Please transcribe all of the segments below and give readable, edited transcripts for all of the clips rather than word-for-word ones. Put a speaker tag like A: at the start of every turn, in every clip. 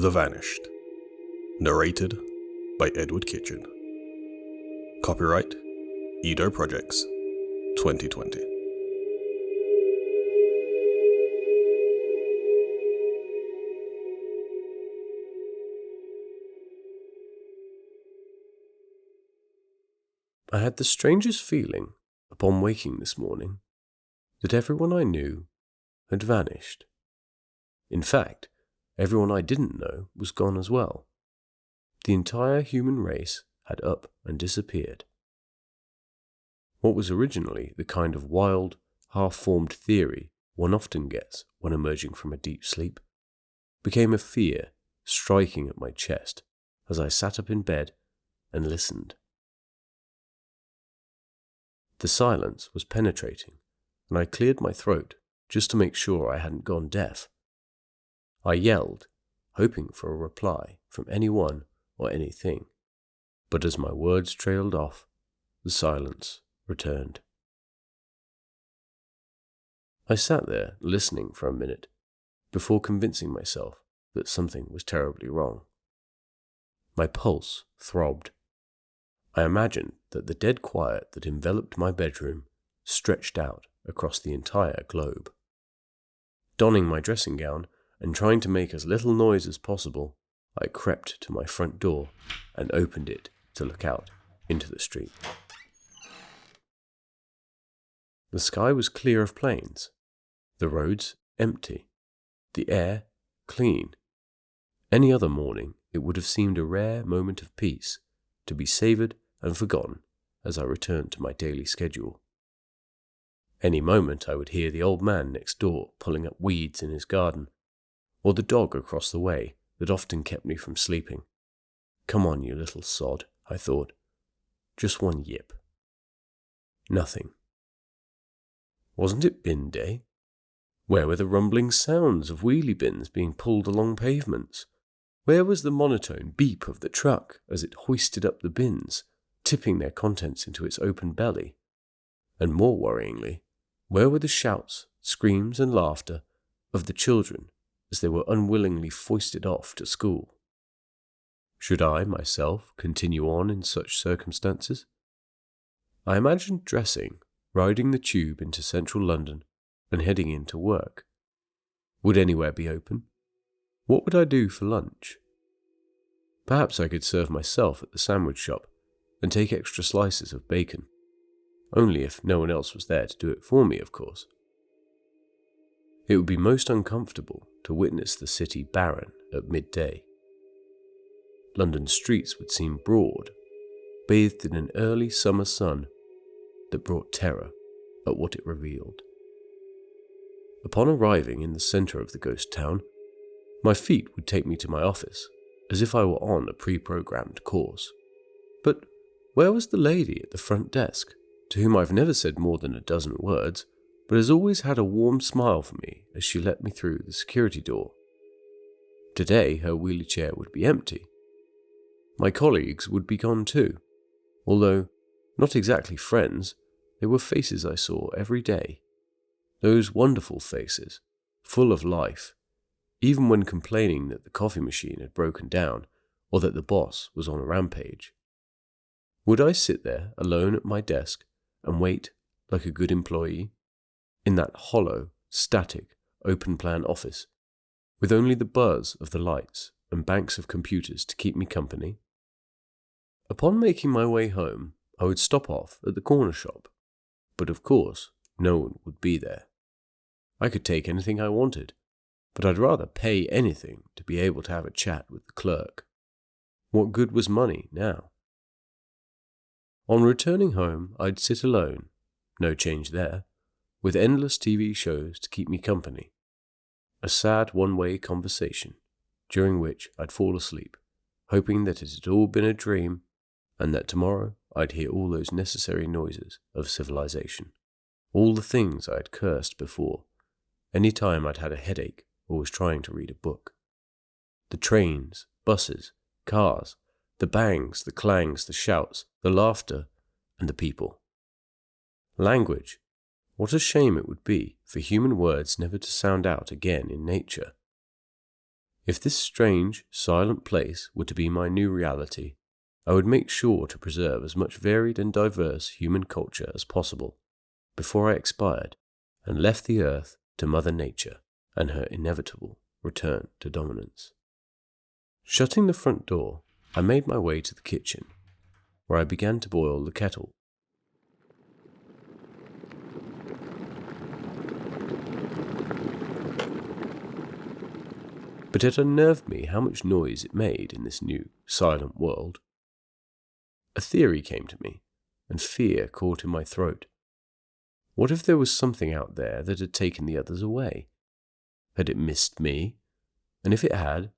A: The Vanished. Narrated by Edward Kitchen. Copyright Edo Projects 2020. I had the strangest feeling, upon waking this morning, that everyone I knew had vanished. In fact, everyone I didn't know was gone as well. The entire human race had up and disappeared. What was originally the kind of wild, half-formed theory one often gets when emerging from a deep sleep, became a fear striking at my chest as I sat up in bed and listened. The silence was penetrating, and I cleared my throat just to make sure I hadn't gone deaf. I yelled, hoping for a reply from anyone or anything, but as my words trailed off, the silence returned. I sat there listening for a minute before convincing myself that something was terribly wrong. My pulse throbbed. I imagined that the dead quiet that enveloped my bedroom stretched out across the entire globe. Donning my dressing gown and trying to make as little noise as possible, I crept to my front door and opened it to look out into the street. The sky was clear of planes, the roads empty, the air clean. Any other morning it would have seemed a rare moment of peace to be savoured and forgotten as I returned to my daily schedule. Any moment I would hear the old man next door pulling up weeds in his garden, or the dog across the way that often kept me from sleeping. Come on, you little sod, I thought. Just one yip. Nothing. Wasn't it bin day? Where were the rumbling sounds of wheelie bins being pulled along pavements? Where was the monotone beep of the truck as it hoisted up the bins, tipping their contents into its open belly? And more worryingly, where were the shouts, screams and laughter of the children as they were unwillingly foisted off to school? Should I, myself, continue on in such circumstances? I imagined dressing, riding the tube into central London, and heading in to work. Would anywhere be open? What would I do for lunch? Perhaps I could serve myself at the sandwich shop and take extra slices of bacon. Only if no one else was there to do it for me, of course. It would be most uncomfortable to witness the city barren at midday. London streets would seem broad, bathed in an early summer sun that brought terror at what it revealed. Upon arriving in the centre of the ghost town, my feet would take me to my office, as if I were on a pre-programmed course. But where was the lady at the front desk, to whom I've never said more than a dozen words, but has always had a warm smile for me as she let me through the security door? Today her wheelie chair would be empty. My colleagues would be gone too, although not exactly friends, they were faces I saw every day. Those wonderful faces, full of life, even when complaining that the coffee machine had broken down or that the boss was on a rampage. Would I sit there alone at my desk and wait like a good employee, in that hollow, static, open-plan office, with only the buzz of the lights and banks of computers to keep me company? Upon making my way home, I would stop off at the corner shop, but of course, no one would be there. I could take anything I wanted, but I'd rather pay anything to be able to have a chat with the clerk. What good was money now? On returning home, I'd sit alone, no change there, with endless TV shows to keep me company. A sad one-way conversation, during which I'd fall asleep, hoping that it had all been a dream, and that tomorrow I'd hear all those necessary noises of civilization, all the things I had cursed before, any time I'd had a headache or was trying to read a book. The trains, buses, cars, the bangs, the clangs, the shouts, the laughter, and the people. Language. What a shame it would be for human words never to sound out again in nature. If this strange, silent place were to be my new reality, I would make sure to preserve as much varied and diverse human culture as possible before I expired and left the earth to Mother Nature and her inevitable return to dominance. Shutting the front door, I made my way to the kitchen, where I began to boil the kettle. But it unnerved me how much noise it made in this new, silent world. A theory came to me, and fear caught in my throat. What if there was something out there that had taken the others away? Had it missed me? And if it had,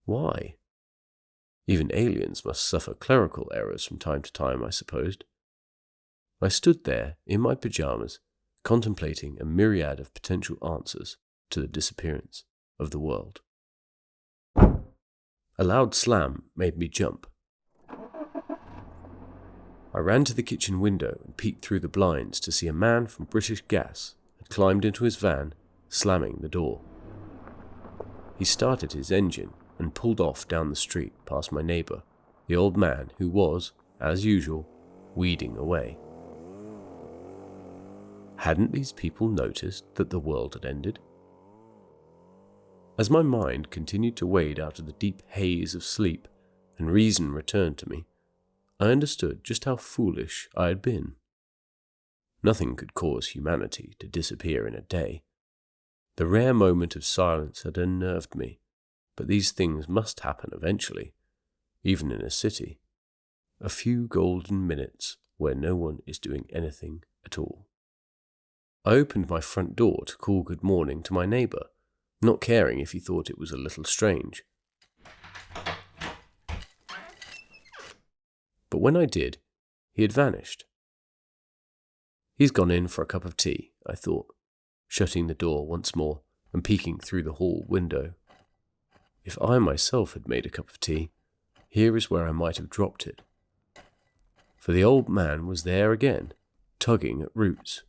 A: why? Even aliens must suffer clerical errors from time to time, I supposed. I stood there in my pajamas, contemplating a myriad of potential answers to the disappearance of the world. A loud slam made me jump. I ran to the kitchen window and peeked through the blinds to see a man from British Gas had climbed into his van, slamming the door. He started his engine and pulled off down the street past my neighbour, the old man who was, as usual, weeding away. Hadn't these people noticed that the world had ended? As my mind continued to wade out of the deep haze of sleep and reason returned to me, I understood just how foolish I had been. Nothing could cause humanity to disappear in a day. The rare moment of silence had unnerved me, but these things must happen eventually, even in a city. A few golden minutes where no one is doing anything at all. I opened my front door to call good morning to my neighbour, not caring if he thought it was a little strange. But when I did, he had vanished. He's gone in for a cup of tea, I thought, shutting the door once more and peeking through the hall window. If I myself had made a cup of tea, here is where I might have dropped it. For the old man was there again, tugging at roots.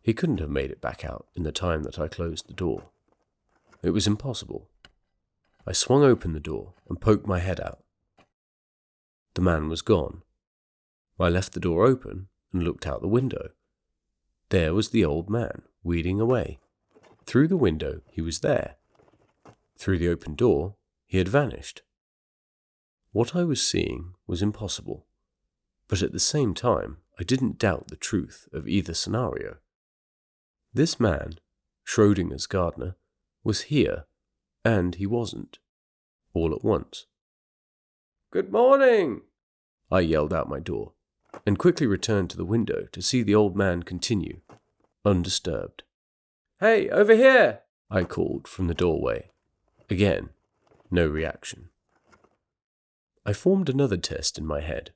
A: He couldn't have made it back out in the time that I closed the door. It was impossible. I swung open the door and poked my head out. The man was gone. I left the door open and looked out the window. There was the old man, weeding away. Through the window, he was there. Through the open door, he had vanished. What I was seeing was impossible, but at the same time, I didn't doubt the truth of either scenario. This man, Schrodinger's gardener, was here, and he wasn't, all at once. "Good morning!" I yelled out my door, and quickly returned to the window to see the old man continue, undisturbed. "Hey, over here!" I called from the doorway. Again, no reaction. I formed another test in my head.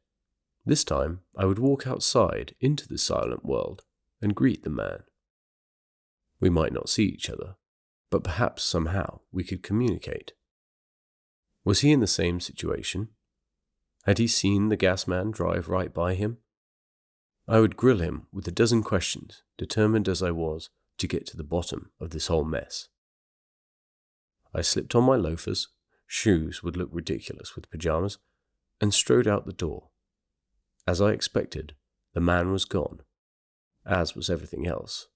A: This time, I would walk outside into the silent world and greet the man. We might not see each other, but perhaps somehow we could communicate. Was he in the same situation? Had he seen the gas man drive right by him? I would grill him with a dozen questions, determined as I was to get to the bottom of this whole mess. I slipped on my loafers, shoes would look ridiculous with pajamas, and strode out the door. As I expected, the man was gone, as was everything else.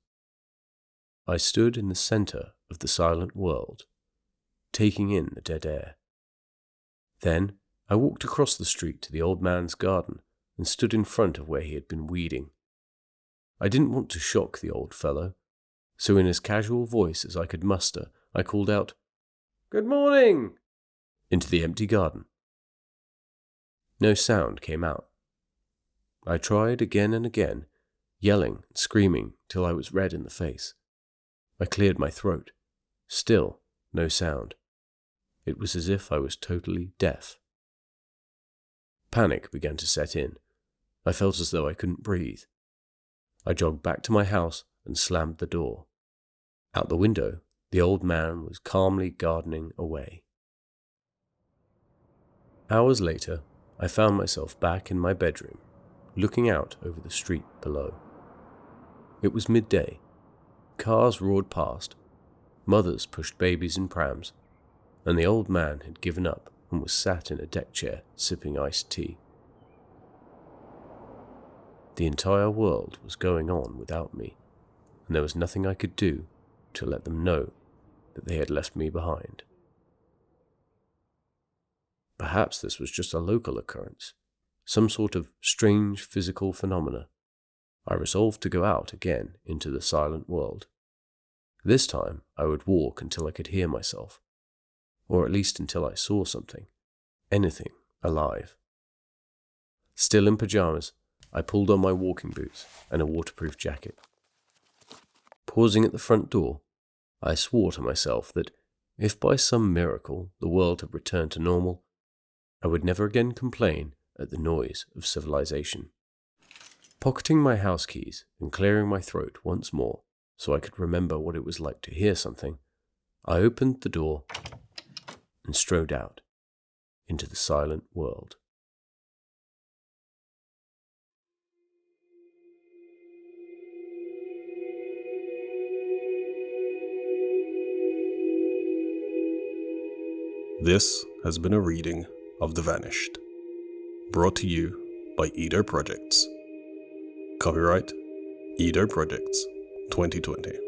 A: I stood in the centre of the silent world, taking in the dead air. Then I walked across the street to the old man's garden and stood in front of where he had been weeding. I didn't want to shock the old fellow, so in as casual voice as I could muster, I called out, "Good morning!" into the empty garden. No sound came out. I tried again and again, yelling and screaming till I was red in the face. I cleared my throat. Still no sound. It was as if I was totally deaf. Panic began to set in. I felt as though I couldn't breathe. I jogged back to my house and slammed the door. Out the window, the old man was calmly gardening away. Hours later, I found myself back in my bedroom, looking out over the street below. It was midday. Cars roared past. Mothers pushed babies in prams. and the old man had given up and was sat in a deck chair sipping iced tea. The entire world was going on without me, and there was nothing I could do to let them know that they had left me behind. Perhaps this was just a local occurrence, some sort of strange physical phenomena. I resolved to go out again into the silent world. This time I would walk until I could hear myself, or at least until I saw something, anything alive. Still in pajamas, I pulled on my walking boots and a waterproof jacket. Pausing at the front door, I swore to myself that if by some miracle the world had returned to normal, I would never again complain at the noise of civilization. Pocketing my house keys and clearing my throat once more so I could remember what it was like to hear something, I opened the door and strode out into the silent world.
B: This has been a reading of The Vanished, brought to you by Edo Projects. Copyright Edo Projects 2020.